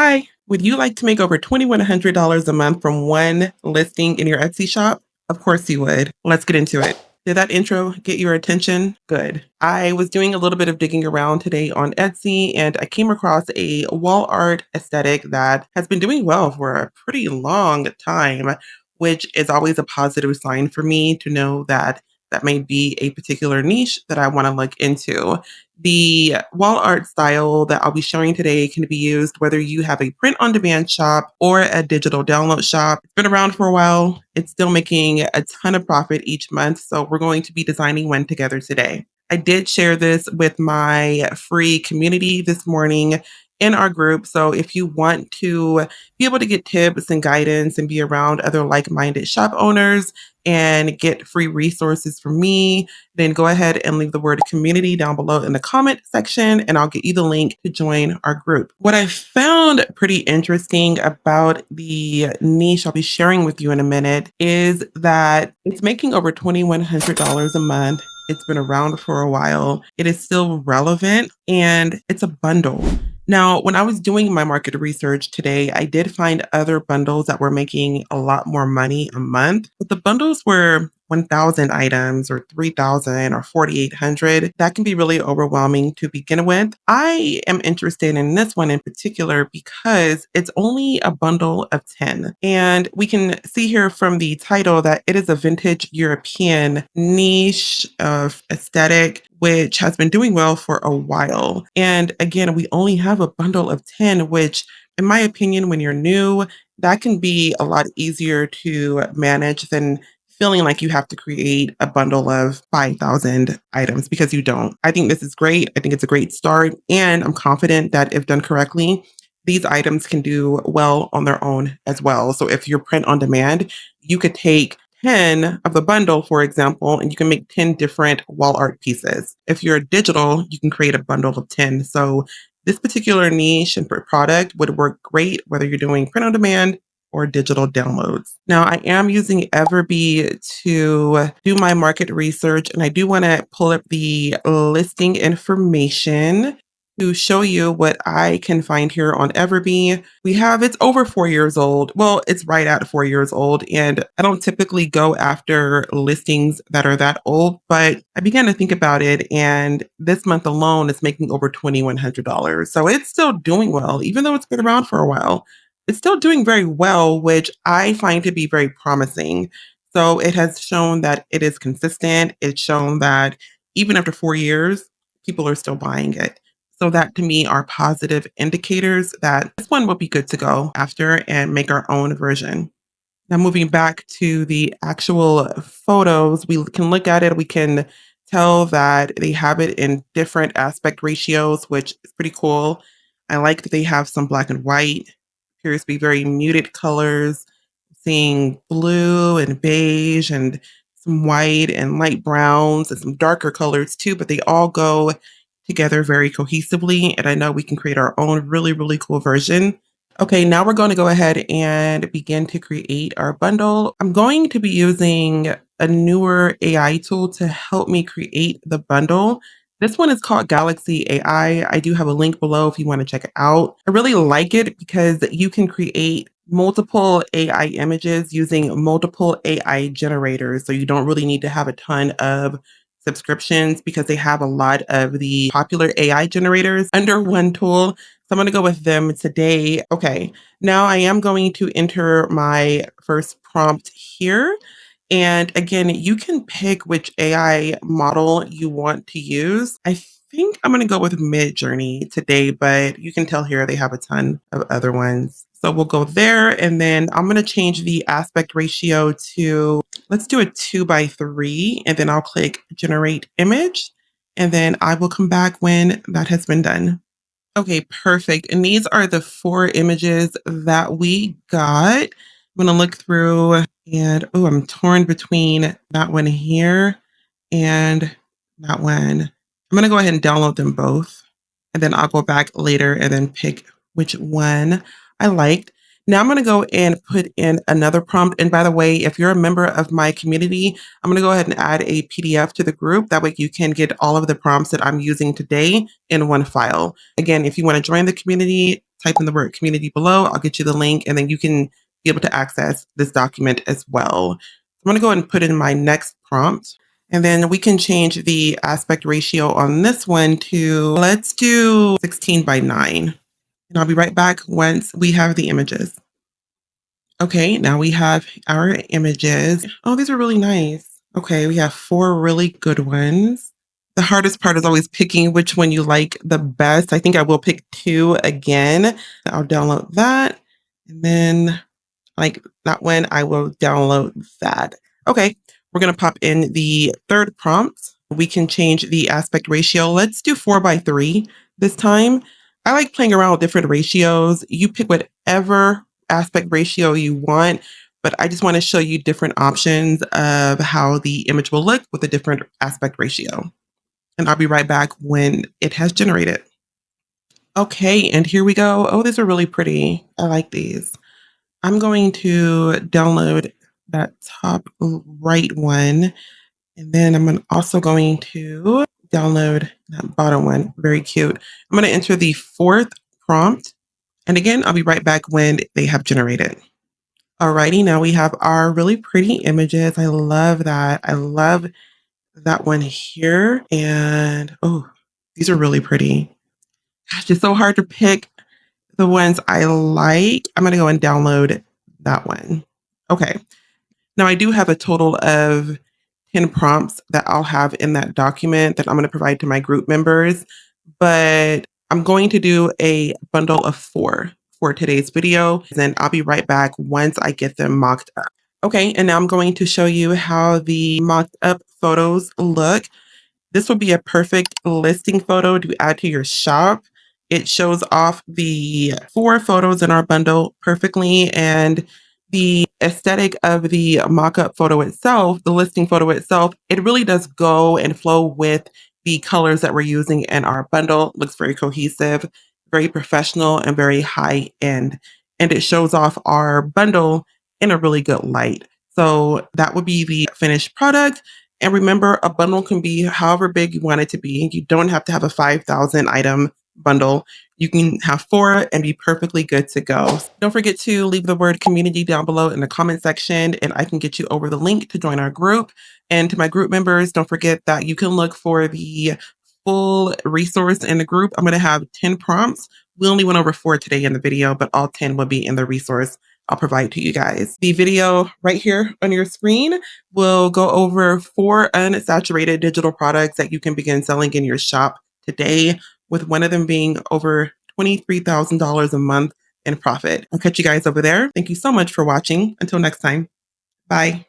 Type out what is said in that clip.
Hi, would you like to make over $2,100 a month from one listing in your Etsy shop? Of course you would. Let's get into it. Did that intro get your attention? Good. I was doing a little bit of digging around today on Etsy and I came across a wall art aesthetic that has been doing well for a pretty long time, which is always a positive sign for me to know that that may be a particular niche that I want to look into. The wall art style that I'll be showing today can be used whether you have a print on demand shop or a digital download shop. It's been around for a while. It's still making a ton of profit each month. So we're going to be designing one together today. I did share this with my free community this morning in our group. So if you want to be able to get tips and guidance and be around other like minded shop owners and get free resources from me, then go ahead and leave the word community down below in the comment section, and I'll get you the link to join our group. What I found pretty interesting about the niche I'll be sharing with you in a minute is that it's making over $2,100 a month. It's been around for a while. It is still relevant and it's a bundle. Now, when I was doing my market research today, I did find other bundles that were making a lot more money a month, but the bundles were 1,000 items or 3,000 or 4,800. That can be really overwhelming to begin with. I am interested in this one in particular because it's only a bundle of 10. And we can see here from the title that it is a vintage European niche of aesthetic, which has been doing well for a while. And again, we only have a bundle of 10, which in my opinion, when you're new, that can be a lot easier to manage than feeling like you have to create a bundle of 5,000 items because you don't. I think this is great. I think it's a great start. And I'm confident that if done correctly, these items can do well on their own as well. So if you're print on demand, you could take 10 of the bundle, for example, and you can make 10 different wall art pieces. If you're digital, you can create a bundle of 10. So this particular niche and product would work great whether you're doing print on demand or digital downloads. Now, I am using Everbee to do my market research, and I do want to pull up the listing information to show you what I can find here on Everbee. It's over 4 years old. Well, it's right at 4 years old, and I don't typically go after listings that are that old, but I began to think about it, and this month alone is making over $2,100. So it's still doing well, even though it's been around for a while. It's still doing very well, which I find to be very promising. So it has shown that it is consistent. It's shown that even after 4 years, people are still buying it. So that to me are positive indicators that this one will be good to go after and make our own version. Now, moving back to the actual photos, we can look at it. We can tell that they have it in different aspect ratios, which is pretty cool. I like that they have some black and white, appears to be very muted colors, seeing blue and beige and some white and light browns and some darker colors too, but they all go together very cohesively. And I know we can create our own really, really cool version. Okay, now we're going to go ahead and begin to create our bundle. I'm going to be using a newer AI tool to help me create the bundle. This one is called Galaxy AI. I do have a link below if you want to check it out. I really like it because you can create multiple AI images using multiple AI generators. So you don't really need to have a ton of subscriptions because they have a lot of the popular AI generators under one tool. So I'm going to go with them today. Okay, now I am going to enter my first prompt here. And again, you can pick which AI model you want to use. I think I'm going to go with Midjourney today, but you can tell here they have a ton of other ones. So we'll go there, and then I'm going to change the aspect ratio to, let's do a 2:3, and then I'll click generate image, and then I will come back when that has been done. Okay, perfect. And these are the four images that we got. I'm going to look through and, oh, I'm torn between that one here and that one. I'm going to go ahead and download them both. And then I'll go back later and then pick which one I liked. Now I'm going to go and put in another prompt. And by the way, if you're a member of my community, I'm going to go ahead and add a PDF to the group. That way you can get all of the prompts that I'm using today in one file. Again, if you want to join the community, type in the word community below. I'll get you the link and then you can be able to access this document as well. I'm going to go ahead and put in my next prompt. And then we can change the aspect ratio on this one to, let's do 16 by 9. And I'll be right back once we have the images. Okay, now we have our images. Oh, these are really nice. Okay, we have 4 really good ones. The hardest part is always picking which one you like the best. I think I will pick 2 again. I'll download that. And then like that one, I will download that. Okay, we're going to pop in the third prompt. We can change the aspect ratio. Let's do 4 by 3 this time. I like playing around with different ratios. You pick whatever aspect ratio you want, but I just want to show you different options of how the image will look with a different aspect ratio. And I'll be right back when it has generated. Okay, and here we go. Oh, these are really pretty. I like these. I'm going to download that top right one. And then I'm also going to download that bottom one. Very cute. I'm going to enter the 4th prompt. And again, I'll be right back when they have generated. Alrighty, now we have our really pretty images. I love that. I love that one here. And oh, these are really pretty. Gosh, it's so hard to pick the ones I like. I'm going to go and download that one. Okay. Now I do have a total of 10 prompts that I'll have in that document that I'm going to provide to my group members, but I'm going to do a bundle of 4 for today's video. And I'll be right back once I get them mocked up. Okay, and now I'm going to show you how the mocked up photos look. This will be a perfect listing photo to add to your shop. It shows off the 4 photos in our bundle perfectly, and the aesthetic of the mock-up photo itself, the listing photo itself, it really does go and flow with the colors that we're using in our bundle. It looks very cohesive, very professional, and very high end. And it shows off our bundle in a really good light. So that would be the finished product. And remember, a bundle can be however big you want it to be. You don't have to have a 5,000 item bundle. You can have 4 and be perfectly good to go. Don't forget to leave the word community down below in the comment section, and I can get you over the link to join our group. And to my group members, don't forget that you can look for the full resource in the group. I'm going to have 10 prompts. We only went over 4 today in the video, but all 10 will be in the resource I'll provide to you guys. The video right here on your screen will go over 4 unsaturated digital products that you can begin selling in your shop today, with one of them being over $23,000 a month in profit. I'll catch you guys over there. Thank you so much for watching. Until next time. Bye.